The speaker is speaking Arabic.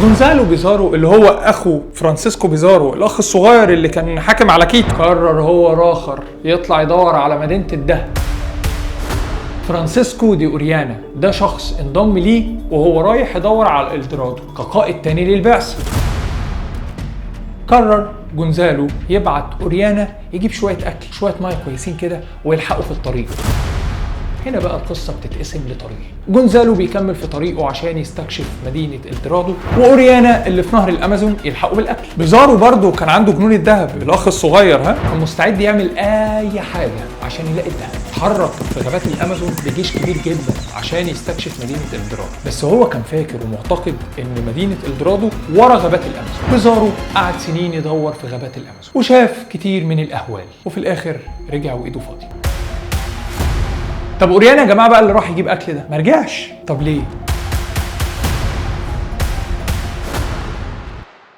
جونزالو بيزارو اللي هو اخو فرانسيسكو بيزارو الاخ الصغير اللي كان حاكم على كيتو، قرر هو راخر يطلع يدور على مدينة الدهب. فرانسيسكو دي اوريانا ده شخص انضم ليه وهو رايح يدور على الالدورادو كقائد تاني للبعثة. قرر جونزالو يبعت اوريانا يجيب شوية اكل شوية ميه كويسين كده ويلحقوا في الطريق. هنا بقى القصة بتتقسم لطريق. جونزالو بيكمل في طريقه عشان يستكشف مدينة الدورادو، وأوريانا اللي في نهر الأمازون يلحقوا بالأكل. بيزارو برضه كان عنده جنون الذهب، الأخ الصغير كان مستعد يعمل أي حاجة عشان يلاقي الذهب. اتحرك في غابات الأمازون بجيش كبير جدا عشان يستكشف مدينة الدورادو، بس هو كان فاكر ومعتقد إن مدينة الدورادو ورا غابات الأمازون. بيزارو قعد سنين يدور في غابات الأمازون وشاف كتير من الأهوال، وفي الآخر رجع وإيده فاضية. طب اوريانا يا جماعه بقى اللي راح يجيب اكل ده ما رجعش. طب ليه؟